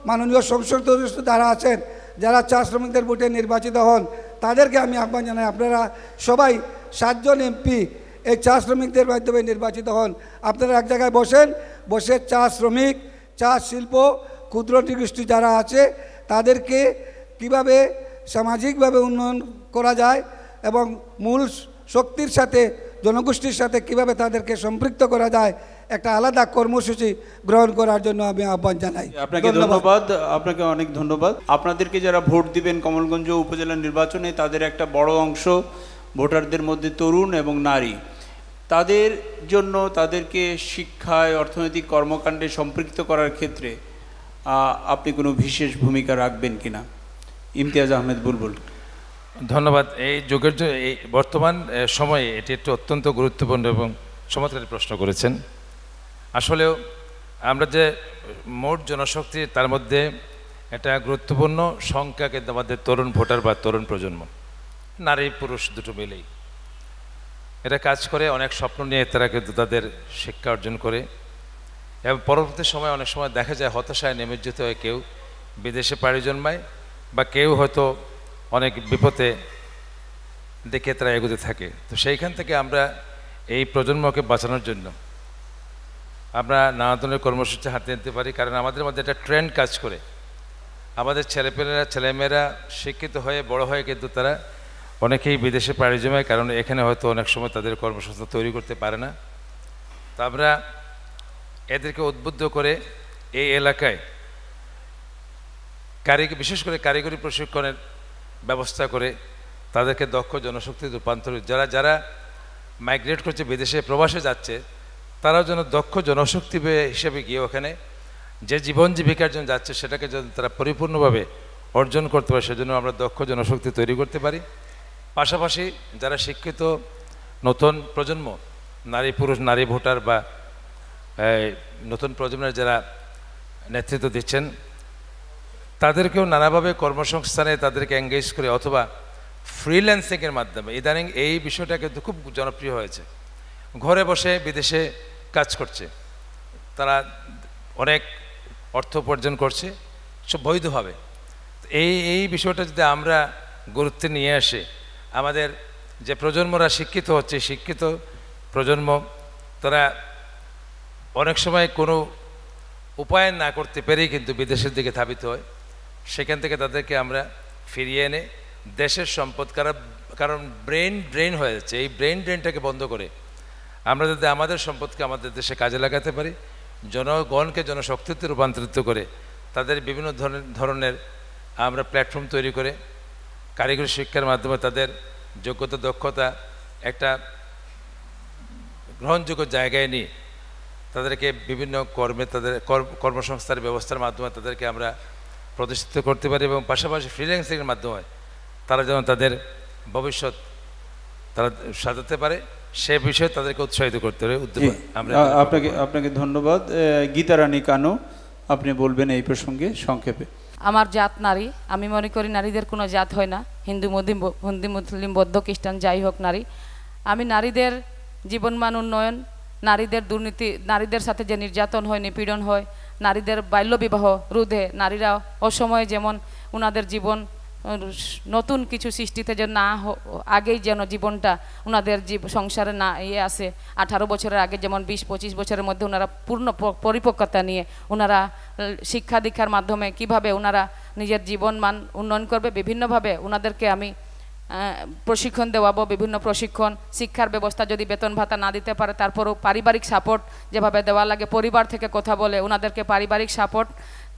মাননীয় সংসদ সদস্য যারা আছেন, যারা চা শ্রমিকদের ভোটে নির্বাচিত হন, তাদেরকে আমি আহ্বান জানাই, আপনারা সবাই 7 জন এমপি এই চা শ্রমিকদের মাধ্যমে নির্বাচিত হন। আপনারা এক জায়গায় বসে চা শ্রমিক, চা শিল্প, ক্ষুদ্র নিগোষ্ঠী যারা আছে তাদেরকে কিভাবে সামাজিকভাবে উন্নয়ন করা যায় এবং মূল শক্তির সাথে, জনগোষ্ঠীর সাথে কিভাবে তাদেরকে সম্পৃক্ত করা যায়, একটা আলাদা কর্মসূচি গ্রহণ করার জন্য আমি আহ্বান জানাই। আপনাকে ধন্যবাদ। আপনাকে অনেক ধন্যবাদ। আপনাদেরকে যারা ভোট দিবেন কমলগঞ্জ উপজেলা নির্বাচনে, তাদের একটা বড় অংশ ভোটারদের মধ্যে তরুণ এবং নারী। তাদের জন্য তাদেরকে শিক্ষায়, অর্থনৈতিক কর্মকাণ্ডে সম্পৃক্ত করার ক্ষেত্রে আপনি কোনো বিশেষ ভূমিকা রাখবেন কিনা? ইমতিয়াজ আহমেদ বুলবুল। ধন্যবাদ। এই যুগের এই বর্তমান সময়ে এটি একটি অত্যন্ত গুরুত্বপূর্ণ এবং চমৎকার প্রশ্ন করেছেন। আসলেও আমরা যে মোট জনশক্তি, তার মধ্যে একটা গুরুত্বপূর্ণ সংখ্যা কিন্তু আমাদের তরুণ ভোটার বা তরুণ প্রজন্ম, নারী পুরুষ দুটো মিলেই এটা কাজ করে। অনেক স্বপ্ন নিয়ে তারা কিন্তু তাদের শিক্ষা অর্জন করে, এবং পরবর্তী সময় অনেক সময় দেখা যায় হতাশায় নিমজ্জিত হয়ে কেউ বিদেশে পাড়ি জন্মায়, বা কেউ হয়তো অনেক বিপদে দেখে তারা এগোতে থাকে। তো সেইখান থেকে আমরা এই প্রজন্মকে বাঁচানোর জন্য আমরা নানা ধরনের কর্মসূচি হাতে নিতে পারি, কারণ আমাদের মধ্যে একটা ট্রেন্ড কাজ করে। আমাদের ছেলেমেয়েরা শিক্ষিত হয়ে বড় হয়ে কিন্তু তারা অনেকেই বিদেশে পাড়ি জমায়, কারণ এখানে হয়তো অনেক সময় তাদের কর্মসংস্থান তৈরি করতে পারে না। তো আমরা এদেরকে উদ্বুদ্ধ করে এই এলাকায় বিশেষ করে কারিগরি প্রশিক্ষণের ব্যবস্থা করে তাদেরকে দক্ষ জনশক্তিতে রূপান্তরিত, যারা মাইগ্রেট করছে, বিদেশে প্রবাসে যাচ্ছে, তারাও যেন দক্ষ জনশক্তি হিসেবে গিয়ে ওখানে যে জীবন জীবিকার জন্য যাচ্ছে সেটাকে যেন তারা পরিপূর্ণভাবে অর্জন করতে পারে, সেজন্য আমরা দক্ষ জনশক্তি তৈরি করতে পারি। পাশাপাশি যারা শিক্ষিত নতুন প্রজন্ম, নারী পুরুষ, নারী ভোটার বা নতুন প্রজন্মের যারা নেতৃত্ব দিচ্ছেন, তাদেরকেও নানাভাবে কর্মসংস্থানে তাদেরকে এঙ্গেজ করে অথবা ফ্রিল্যান্সিংয়ের মাধ্যমে, ইদানিং এই বিষয়টা কিন্তু খুব জনপ্রিয় হয়েছে, ঘরে বসে বিদেশে কাজ করছে, তারা অনেক অর্থ উপার্জন করছে সব বৈধভাবে। এই বিষয়টা যদি আমরা গুরুত্বে নিয়ে আসি, আমাদের যে প্রজন্মরা শিক্ষিত হচ্ছে, শিক্ষিত প্রজন্ম তারা অনেক সময় কোনো উপায় না করতে পেরেই কিন্তু বিদেশের দিকে ধাবিত হয়, সেখান থেকে তাদেরকে আমরা ফিরিয়ে এনে দেশের সম্পদ, কারণ ব্রেন ড্রেন হয়ে যাচ্ছে, এই ব্রেন ড্রেনটাকে বন্ধ করে আমরা যদি আমাদের সম্পদকে আমাদের দেশে কাজে লাগাতে পারি, জনগণকে জনশক্তিতে রূপান্তরিত করে তাদের বিভিন্ন ধরনের আমরা প্ল্যাটফর্ম তৈরি করে কারিগরি শিক্ষার মাধ্যমে তাদের যোগ্যতা দক্ষতা একটা গ্রহণযোগ্য জায়গায় নিয়ে তাদেরকে বিভিন্ন কর্মে, তাদের কর্মসংস্থানের ব্যবস্থার মাধ্যমে তাদেরকে আমরা প্রতিষ্ঠিত করতে পারি, এবং পাশাপাশি ফ্রিল্যান্সিংয়ের মাধ্যমে তারা যেন তাদের ভবিষ্যৎ তারা সাজাতে পারে সে বিষয়ে তাদেরকে উৎসাহিত করতে হবে। আপনাকে ধন্যবাদ। গীতারানী কানু, আপনি বলবেন এই প্রসঙ্গে সংক্ষেপে। আমার জাত নারী, আমি মনে করি নারীদের কোনো জাত হয় না, হিন্দু মুসলিম বৌদ্ধ খ্রিস্টান যাই হোক নারী। আমি নারীদের জীবনমান উন্নয়ন, নারীদের দুর্নীতি, নারীদের সাথে যে নির্যাতন হয়, নিপীড়ন হয়, নারীদের বাল্যবিবাহ রোধে, নারীরা অসময়ে যেমন ওনাদের জীবন নতুন কিছু সৃষ্টিতে যেন না আগেই যেন জীবনটা ওনাদের সংসারে না আসে, 18 বছরের আগে যেমন 20-25 বছরের মধ্যে ওনারা পূর্ণ পরিপক্কতা নিয়ে ওনারা শিক্ষা দীক্ষার মাধ্যমে কিভাবে ওনারা নিজের জীবন মান উন্নয়ন করবে, বিভিন্নভাবে ওনাদেরকে আমি প্রশিক্ষণ দেওয়াবো। বিভিন্ন প্রশিক্ষণ, শিক্ষার ব্যবস্থা, যদি বেতন ভাতা না দিতে পারে তারপরেও পারিবারিক সাপোর্ট যেভাবে দেওয়া লাগে, পরিবার থেকে কথা বলে ওনাদেরকে পারিবারিক সাপোর্ট,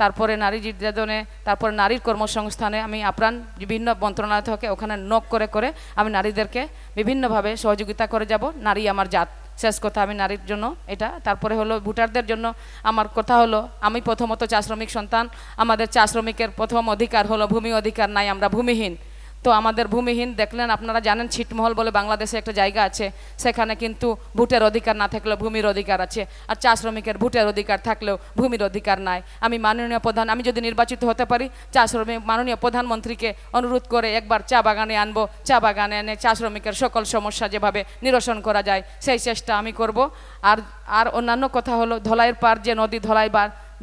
তারপরে নারী নির্যাতনে, তারপরে নারীর কর্মসংস্থানে আমি আপ্রাণ বিভিন্ন মন্ত্রণালয় থেকে ওখানে নক করে করে আমি নারীদেরকে বিভিন্নভাবে সহযোগিতা করে যাব। নারী আমার জাত, শেষ কথা আমি নারীর জন্য এটা। তারপরে হলো ভোটারদের জন্য আমার কথা হলো, আমি প্রথমত চা শ্রমিক সন্তান, আমাদের চা শ্রমিকের প্রথম অধিকার হলো ভূমি অধিকার নাই, আমরা ভূমিহীন। তো আমাদের ভূমিহীন দেখলেন, আপনারা জানেন ছিটমহল বলে বাংলাদেশে একটা জায়গা আছে, সেখানে কিন্তু ভোটের অধিকার না থাকলেও ভূমির অধিকার আছে, আর চা শ্রমিকের ভোটের অধিকার থাকলেও ভূমির অধিকার নাই। আমি মাননীয় প্রধান, আমি যদি নির্বাচিত হতে পারি, চা শ্রমিক মাননীয় প্রধানমন্ত্রীকে অনুরোধ করে একবার চা বাগানে আনবো, চা বাগানে এনে চা শ্রমিকের সকল সমস্যা যেভাবে নিরসন করা যায় সেই চেষ্টা আমি করব। আর অন্যান্য কথা হলো, ধলাইয়ের পার যে নদী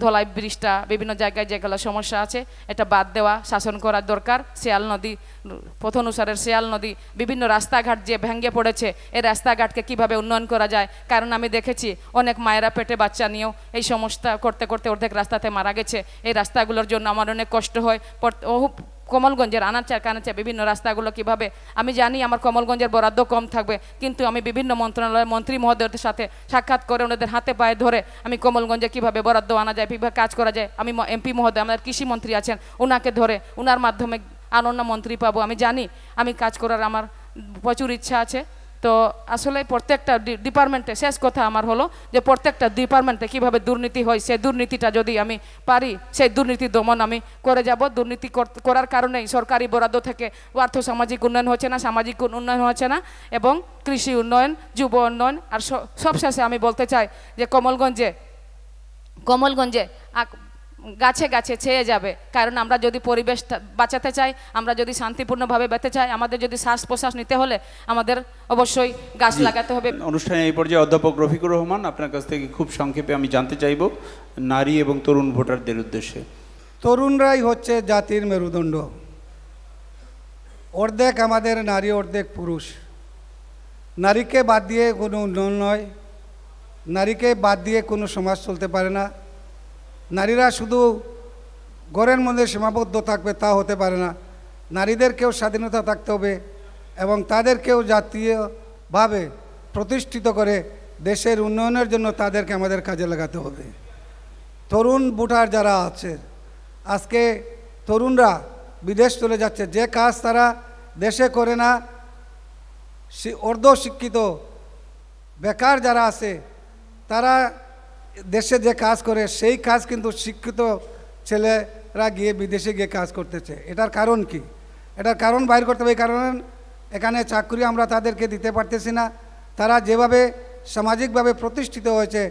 ধলাই ব্রিজটা, বিভিন্ন জায়গায় যেগুলো সমস্যা আছে এটা বাদ দেওয়া, শাসন করা দরকার। শেয়াল নদী, পথ অনুসারের শেয়াল নদী, বিভিন্ন রাস্তাঘাট যে ভেঙে পড়েছে, এই রাস্তাঘাটকে কিভাবে উন্নয়ন করা যায়, কারণ আমি দেখেছি অনেক মায়েরা পেটে বাচ্চা নিয়েও এই সমস্যা করতে করতে অর্ধেক রাস্তাতে মারা গেছে। এই রাস্তাগুলোর জন্য আমার অনেক কষ্ট হয়। কমলগঞ্জের আনাচে কানাচে বিভিন্ন রাস্তাগুলো কিভাবে, আমি জানি আমার কমলগঞ্জের বরাদ্দ কম থাকবে, কিন্তু আমি বিভিন্ন মন্ত্রণালয়ের মন্ত্রী মহোদয়দের সাথে সাক্ষাৎ করে ওনাদের হাতে পায়ে ধরে আমি কমলগঞ্জে কিভাবে বরাদ্দ আনা যায়, কীভাবে কাজ করা যায়, আমি এমপি মহোদয়, আমাদের কৃষিমন্ত্রী আছেন, ওনাকে ধরে ওনার মাধ্যমে অন্য মন্ত্রী পাবো। আমি জানি আমি কাজ করার আমার প্রচুর ইচ্ছা আছে। তো আসলে প্রত্যেকটা ডিপার্টমেন্টে, শেষ কথা আমার হলো যে প্রত্যেকটা ডিপার্টমেন্টে কীভাবে দুর্নীতি হয়, সেই দুর্নীতিটা যদি আমি পারি, সেই দুর্নীতি দমন আমি করে যাব। দুর্নীতি করার কারণেই সরকারি বরাদ্দ থেকে আর্থ সামাজিক উন্নয়ন হচ্ছে না, সামাজিক উন্নয়ন হচ্ছে না, এবং কৃষি উন্নয়ন, যুব উন্নয়ন। আর সবশেষে আমি বলতে চাই যে কমলগঞ্জে গাছে গাছে ছেয়ে যাবে, কারণ আমরা যদি পরিবেশ বাঁচাতে চাই, আমরা যদি শান্তিপূর্ণভাবে বেঁচে চাই, আমাদের যদি শ্বাস প্রশ্বাস নিতে হলে আমাদের অবশ্যই গাছ লাগাতে হবে। অনুষ্ঠানে এই পর্যায়ে অধ্যাপক রফিকুর রহমান, আপনার কাছ থেকে খুব সংক্ষেপে আমি জানতে চাইব নারী এবং তরুণ ভোটারদের উদ্দেশ্যে। তরুণরাই হচ্ছে জাতির মেরুদণ্ড, অর্ধেক আমাদের নারী, অর্ধেক পুরুষ। নারীকে বাদ দিয়ে কোনো উন্নয়ন নয়, নারীকে বাদ দিয়ে কোনো সমাজ চলতে পারে না। নারীরা শুধু ঘরের মধ্যে সীমাবদ্ধ থাকবে তা হতে পারে না, নারীদেরকেও স্বাধীনতা থাকতে হবে এবং তাদেরকেও জাতীয়ভাবে প্রতিষ্ঠিত করে দেশের উন্নয়নের জন্য তাদেরকে আমাদের কাজে লাগাতে হবে। তরুণ ভোটার যারা আছে, আজকে তরুণরা বিদেশ চলে যাচ্ছে, যে কাজ তারা দেশে করে না, অর্ধশিক্ষিত বেকার যারা আছে তারা দেশে যে কাজ করে সেই কাজ কিন্তু শিক্ষিত ছেলেরা গিয়ে বিদেশে গিয়ে কাজ করতেছে। এটার কারণ কি? এটার কারণ বাইর করতে হবে। এই কারণে এখানে চাকরি আমরা তাদেরকে দিতে পারতেছি না। তারা যেভাবে সামাজিকভাবে প্রতিষ্ঠিত হয়েছে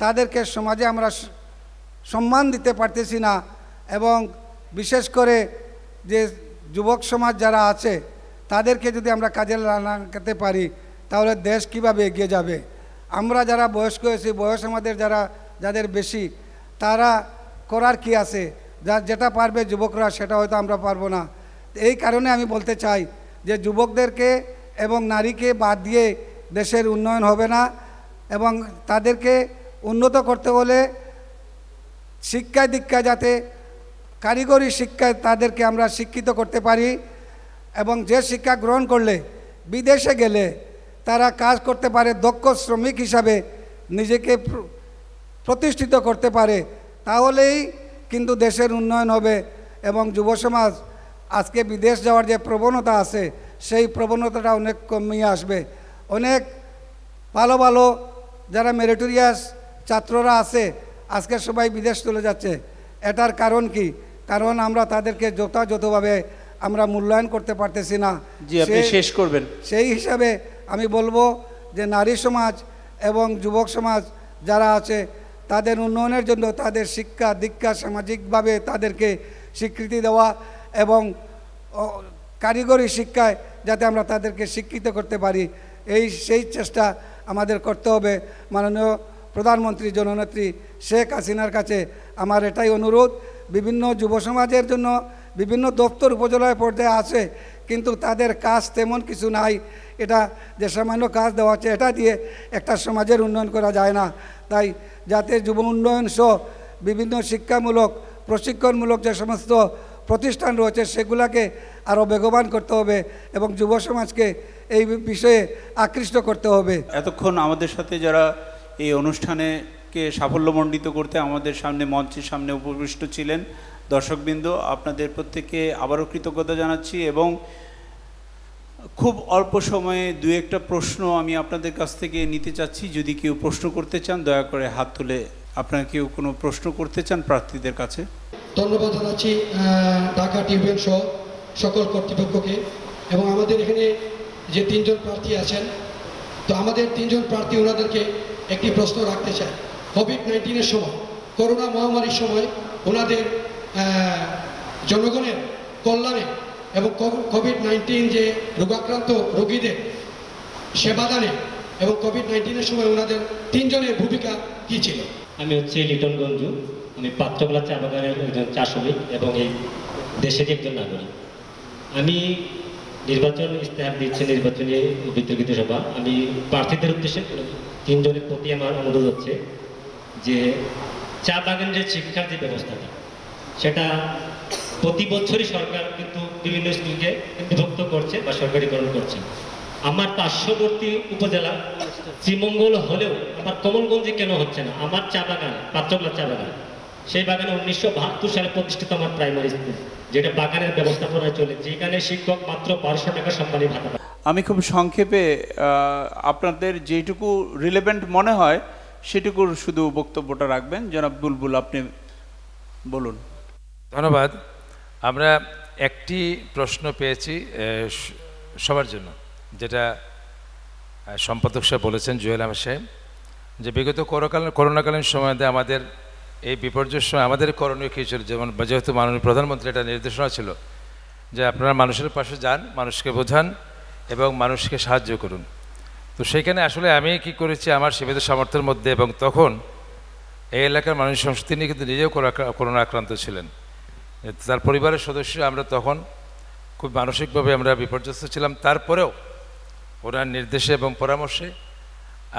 তাদেরকে সমাজে আমরা সম্মান দিতে পারতেছি না। এবং বিশেষ করে যে যুবক সমাজ যারা আছে তাদেরকে যদি আমরা কাজে লাগাতে পারি তাহলে দেশ কিভাবে এগিয়ে যাবে। আমরা যারা বয়স্ক হয়েছি, বয়স আমাদের যাদের বেশি, তারা করার কি আছে? যেটা পারবে যুবকরা সেটা হয়তো আমরা পারবো না। এই কারণে আমি বলতে চাই যে যুবকদেরকে এবং নারীকে বাদ দিয়ে দেশের উন্নয়ন হবে না। এবং তাদেরকে উন্নত করতে হলে শিক্ষায় দীক্ষায় যাতে কারিগরি শিক্ষায় তাদেরকে আমরা শিক্ষিত করতে পারি এবং যে শিক্ষা গ্রহণ করলে বিদেশে গেলে তারা কাজ করতে পারে, দক্ষ শ্রমিক হিসাবে নিজেকে প্রতিষ্ঠিত করতে পারে, তাহলেই কিন্তু দেশের উন্নয়ন হবে। এবং যুব সমাজ আজকে বিদেশ যাওয়ার যে প্রবণতা আছে সেই প্রবণতাটা অনেক কমিয়ে আসবে। অনেক ভালো ভালো যারা মেরিটোরিয়াস ছাত্ররা আছে আজকে সবাই বিদেশ চলে যাচ্ছে। এটার কারণ কি? কারণ আমরা তাদেরকে যথাযথভাবে আমরা মূল্যায়ন করতে পারতেছি না। জি, আপনি শেষ করবেন। সেই হিসাবে আমি বলবো যে নারী সমাজ এবং যুবক সমাজ যারা আছে তাদের উন্নয়নের জন্য তাদের শিক্ষা দীক্ষা সামাজিকভাবে তাদেরকে স্বীকৃতি দেওয়া এবং কারিগরি শিক্ষায় যাতে আমরা তাদেরকে শিক্ষিত করতে পারি সেই চেষ্টা আমাদের করতে হবে। মাননীয় প্রধানমন্ত্রী জননেত্রী শেখ হাসিনার কাছে আমার এটাই অনুরোধ। বিভিন্ন যুব সমাজের জন্য বিভিন্ন দপ্তর উপজেলা পর্যায়ে আছে, কিন্তু তাদের কাজ তেমন কিছু নাই। এটা যে সামান্য কাজ দেওয়া হচ্ছে এটা দিয়ে একটা সমাজের উন্নয়ন করা যায় না। তাই যাতে যুব উন্নয়ন সহ বিভিন্ন শিক্ষামূলক প্রশিক্ষণমূলক যে সমস্ত প্রতিষ্ঠান রয়েছে সেগুলোকে আরও বেগবান করতে হবে এবং যুব সমাজকে এই বিষয়ে আকৃষ্ট করতে হবে। এতক্ষণ আমাদের সাথে যারা এই অনুষ্ঠানকে সাফল্যমণ্ডিত করতে আমাদের সামনে মঞ্চের সামনে উপবিষ্ট ছিলেন দর্শকবৃন্দ, আপনাদের প্রত্যেককে আবারও কৃতজ্ঞতা জানাচ্ছি। এবং খুব অল্প সময়ে দু একটা প্রশ্ন আমি আপনাদের কাছ থেকে নিতে চাচ্ছি। যদি কেউ প্রশ্ন করতে চান দয়া করে হাত তুলে, আপনারা কেউ কোনো প্রশ্ন করতে চান প্রার্থীদের কাছে? ধন্যবাদ জানাচ্ছি ঢাকা ট্রিবিউন সহ সকল কর্তৃপক্ষকে। এবং আমাদের এখানে যে তিনজন প্রার্থী আছেন, তো আমাদের তিনজন প্রার্থী ওনাদেরকে একটি প্রশ্ন রাখতে চাই। কোভিড-19-এর সময়, করোনা মহামারীর সময় ওনাদের জনগণের কল্যাণে এবং কোভিড-19 যে রোগাক্রান্ত রোগীদের সেবাদানে এবং কোভিড-19-এর সময় ওনাদের তিনজনের ভূমিকা কী ছিল? আমি হচ্ছে লিটন গঞ্জু, আমি পাত্রকলা চা বাগানের একজন চা শ্রমিক এবং এই দেশেরই একজন নাগরিক। আমি নির্বাচন ইস্তেহার দিচ্ছি, নির্বাচনী বিতর্কিত সভা। আমি প্রার্থীদের উদ্দেশ্যে তিনজনের প্রতি আমার অনুরোধ হচ্ছে যে চা বাগানের শিক্ষার যে ব্যবস্থাটা সেটা প্রতি বছরই সরকার কিন্তু বিভিন্ন স্কুলকে বিভক্ত করছে বা সরকারিকরণ করছে। আমার পার্শ্ববর্তী উপজেলা শ্রীমঙ্গল হলেও আমার কমলগঞ্জে কেন হচ্ছে না? আমার চা বাগান, পাত্রকলা চা বাগান, সেই বাগানে 1972 সালে প্রতিষ্ঠিত আমার প্রাইমারি স্কুল, যেটা বাগানের ব্যবস্থাপনায় চলে, যেখানে শিক্ষক মাত্র 1200 টাকা সম্মানী ভাতা পায়। আমি খুব সংক্ষেপে আপনাদের যেটুকু রিলেভেন্ট মনে হয় সেটুকুর শুধু বক্তব্যটা রাখবেন। জনাব বুলবুল, আপনি বলুন। ধন্যবাদ। আমরা একটি প্রশ্ন পেয়েছি সবার জন্য, যেটা সম্পাদক সাহেব বলেছেন, জুয়েল আহমেদ সাহেব, যে বিগত করোনাকালীন সময়তে আমাদের এই বিপর্যয়ের সময় আমাদের করণীয় কী ছিল। যেমন যেহেতু মাননীয় প্রধানমন্ত্রী একটা নির্দেশনা ছিল যে আপনারা মানুষের পাশে যান, মানুষকে বোঝান এবং মানুষকে সাহায্য করুন। তো সেইখানে আসলে আমি কি করেছি আমার সীমিত সামর্থ্যের মধ্যে, এবং তখন এই এলাকার মানুষ সংস্কৃতি নিয়ে কিন্তু নিজেও করোনা আক্রান্ত ছিলেন, তার পরিবারের সদস্য, আমরা তখন খুব মানসিকভাবে আমরা বিপর্যস্ত ছিলাম। তারপরেও ওনার নির্দেশে এবং পরামর্শে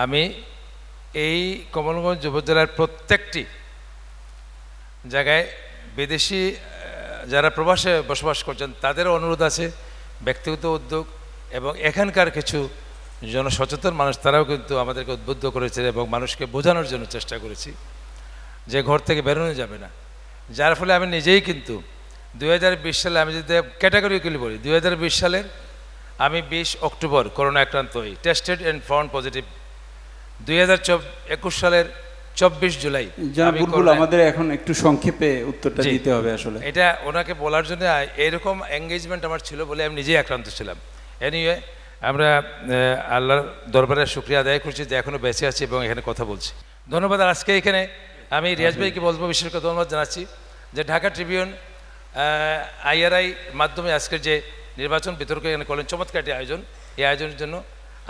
আমি এই কমলগঞ্জ উপজেলার প্রত্যেকটি জায়গায় বিদেশি যারা প্রবাসে বসবাস করছেন তাদেরও অনুরোধ আছে, ব্যক্তিগত উদ্যোগ এবং এখানকার কিছু জনসচেতন মানুষ, তারাও কিন্তু আমাদেরকে উদ্বুদ্ধ করেছে এবং মানুষকে বোঝানোর জন্য চেষ্টা করেছি যে ঘর থেকে বেরোনো যাবে না। যার ফলে আমি নিজেই কিন্তু 2020 সালে আমি যদি ক্যাটাগরিক্যালি বলি, 2020 সালের আমি 20 অক্টোবর করোনা আক্রান্ত হই, টেস্টেড অ্যান্ড ফাউন্ড পজিটিভ। 2021 সালের 24 জুলাই আমি আমাদের এখন একটু সংক্ষেপে উত্তরটা দিতে হবে। আসলে এটা ওনাকে বলার জন্য এরকম এঙ্গেজমেন্ট আমার ছিল বলে আমি নিজেই আক্রান্ত ছিলাম। এনিওয়ে আমরা আল্লাহর দরবারে শুকরিয়া আদায় করছি যে এখনও বেঁচে আছি এবং এখানে কথা বলছি। ধন্যবাদ। আজকে এখানে আমি রিয়াজ ভাইকে বলবো, বিশেষ করে ধন্যবাদ জানাচ্ছি যে ঢাকা ট্রিবিউন IRI মাধ্যমে আজকের যে নির্বাচন বিতর্ক এখানে করলেন, চমৎকার একটি আয়োজন। এই আয়োজনের জন্য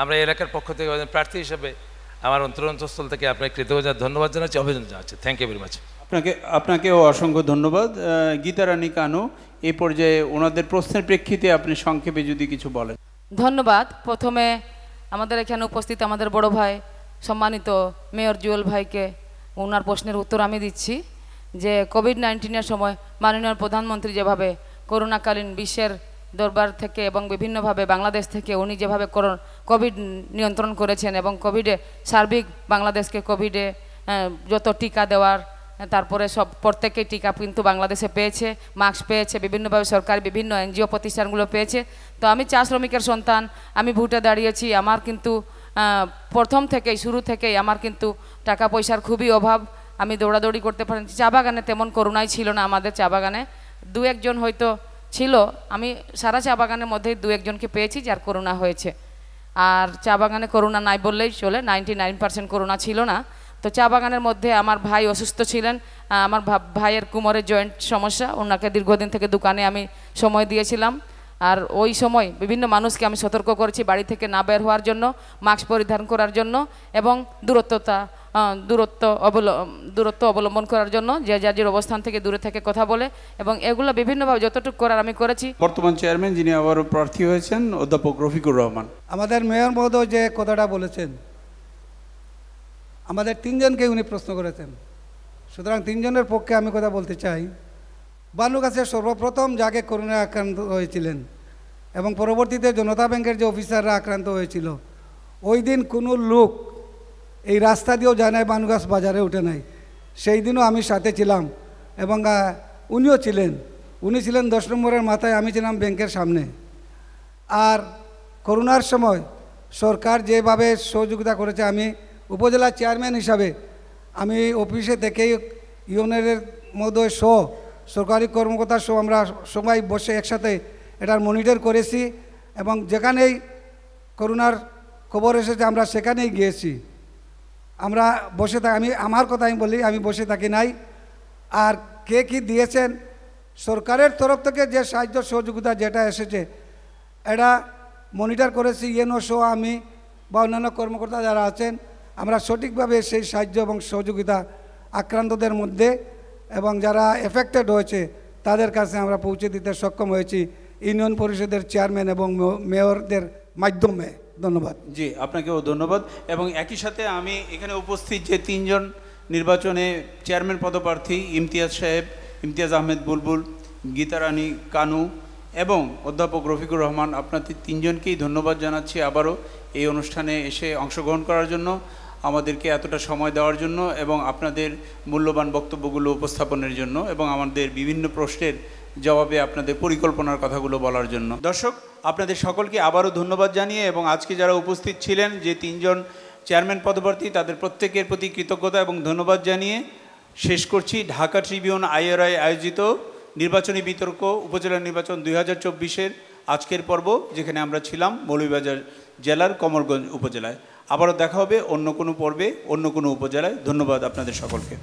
আমরা এলাকার পক্ষ থেকে প্রার্থী হিসেবে আমার অন্তরস্থল থেকে আপনাকে কৃতজ্ঞতা ধন্যবাদ জানাচ্ছি, অভিনন্দন জানাচ্ছি। Thank you very much. আপনাকেও অসংখ্য ধন্যবাদ। গীতা রানী কানু, এই পর্যায়ে ওনাদের প্রশ্নের প্রেক্ষিতে আপনি সংক্ষেপে যদি কিছু বলেন। ধন্যবাদ। প্রথমে আমাদের এখানে উপস্থিত আমাদের বড় ভাই সম্মানিত মেয়র জুয়েল ভাইকে ওনার প্রশ্নের উত্তর আমি দিচ্ছি যে কোভিড-19-এর সময় মাননীয় প্রধানমন্ত্রী যেভাবে করোনাকালীন বিশ্বের দরবার থেকে এবং বিভিন্নভাবে বাংলাদেশ থেকে উনি যেভাবে কোভিড নিয়ন্ত্রণ করেছেন এবং কোভিডে সার্বিক বাংলাদেশকে কোভিডে যত টিকা দেওয়ার, তারপরে সব প্রত্যেকেই টিকা কিন্তু বাংলাদেশে পেয়েছে, মাস্ক পেয়েছে, বিভিন্নভাবে সরকারি বিভিন্ন NGO প্রতিষ্ঠানগুলো পেয়েছে। তো আমি চা শ্রমিকের সন্তান, আমি ভোটে দাঁড়িয়েছি। আমার কিন্তু প্রথম থেকেই শুরু থেকেই আমার কিন্তু টাকা পয়সার খুবই অভাব। আমি দৌড়াদৌড়ি করতে পারি। চা বাগানে তেমন করোনাই ছিল না আমাদের চা বাগানে, দু একজন হয়তো ছিল। আমি সারা চা বাগানের মধ্যে দু একজনকে পেয়েছি যার করোনা হয়েছে। আর চা বাগানে করোনা নাই বললেই চলে, 99% করোনা ছিল না। তো চা বাগানের মধ্যে আমার ভাই অসুস্থ ছিলেন, আমার ভাইয়ের কোমরের জয়েন্ট সমস্যা, ওনাকে দীর্ঘদিন থেকে দোকানে আমি সময় দিয়েছিলাম। আর ওই সময় বিভিন্ন মানুষকে আমি সতর্ক করেছি বাড়ি থেকে না বের হওয়ার জন্য, মাস্ক পরিধান করার জন্য এবং দূরত্ব অবলম্বন করার জন্য, যে যার অবস্থান থেকে দূরে থেকে কথা বলে, এবং এগুলো বিভিন্নভাবে যতটুকু করার আমি করেছি। বর্তমান চেয়ারম্যান যিনি আবারও প্রার্থী হয়েছেন অধ্যাপক রফিকুর রহমান, আমাদের মেয়র মহোদয় যে কথাটা বলেছেন, আমাদের তিনজনকে উনি প্রশ্ন করেছেন, সুতরাং তিনজনের পক্ষে আমি কথা বলতে চাই। বালুগাছে সর্বপ্রথম যাকে করোনা আক্রান্ত হয়েছিলেন এবং পরবর্তীতে জনতা ব্যাংকের যে অফিসাররা আক্রান্ত হয়েছিল, ওই দিন কোনো লোক এই রাস্তা দিয়েও যায় নাই, বানুগাছ বাজারে উঠে নাই। সেই দিনও আমি সাথে ছিলাম এবং উনিও ছিলেন। উনি ছিলেন 10 নম্বরের মাথায়, আমি ছিলাম ব্যাংকের সামনে। আর করোনার সময় সরকার যেভাবে সহযোগিতা করেছে, আমি উপজেলা চেয়ারম্যান হিসাবে আমি অফিসে থেকেই ইউনিয়নের মহোদয় সহ সরকারি কর্মকর্তা সহ আমরা সবাই বসে একসাথে এটার মনিটর করেছি এবং যেখানেই করোনার খবর এসেছে আমরা সেখানেই গিয়েছি। আমরা বসে থাকি, আমি আমার কথা আমি বলি, আমি বসে থাকি নাই। আর কে কী দিয়েছেন, সরকারের তরফ থেকে যে সাহায্য সহযোগিতা যেটা এসেছে এটা মনিটর করেছি। ইএনও সহ আমি বা অন্যান্য কর্মকর্তা যারা আছেন, আমরা সঠিকভাবে সেই সাহায্য এবং সহযোগিতা আক্রান্তদের মধ্যে এবং যারা এফেক্টেড হয়েছে তাদের কাছে আমরা পৌঁছে দিতে সক্ষম হয়েছি ইউনিয়ন পরিষদের চেয়ারম্যান এবং মেয়রদের মাধ্যমে। ধন্যবাদ। জি, আপনাকেও ধন্যবাদ। এবং একই সাথে আমি এখানে উপস্থিত যে তিনজন নির্বাচনে চেয়ারম্যান পদপ্রার্থী ইমতিয়াজ সাহেব, ইমতিয়াজ আহমেদ বুলবুল, গীতা রানী কানু এবং অধ্যাপক রফিকুর রহমান, আপনাদের তিনজনকেই ধন্যবাদ জানাচ্ছি আবারও এই অনুষ্ঠানে এসে অংশগ্রহণ করার জন্য, আমাদেরকে এতটা সময় দেওয়ার জন্য এবং আপনাদের মূল্যবান বক্তব্যগুলো উপস্থাপনের জন্য এবং আমাদের বিভিন্ন প্রশ্নের জবাবে আপনাদের পরিকল্পনার কথাগুলো বলার জন্য। দর্শক, আপনাদের সকলকে আবারও ধন্যবাদ জানিয়ে এবং আজকে যারা উপস্থিত ছিলেন যে তিনজন চেয়ারম্যান পদপ্রার্থী, তাদের প্রত্যেকের প্রতি কৃতজ্ঞতা এবং ধন্যবাদ জানিয়ে শেষ করছি ঢাকা ট্রিবিউন IRI আয়োজিত নির্বাচনী বিতর্ক উপজেলা নির্বাচন 2024-এর আজকের পর্ব, যেখানে আমরা ছিলাম মৌলভীবাজার জেলার কমলগঞ্জ উপজেলায়। আবারও দেখা হবে অন্য কোনো পর্বে, অন্য কোনো উপজেলায়। ধন্যবাদ আপনাদের সকলকে।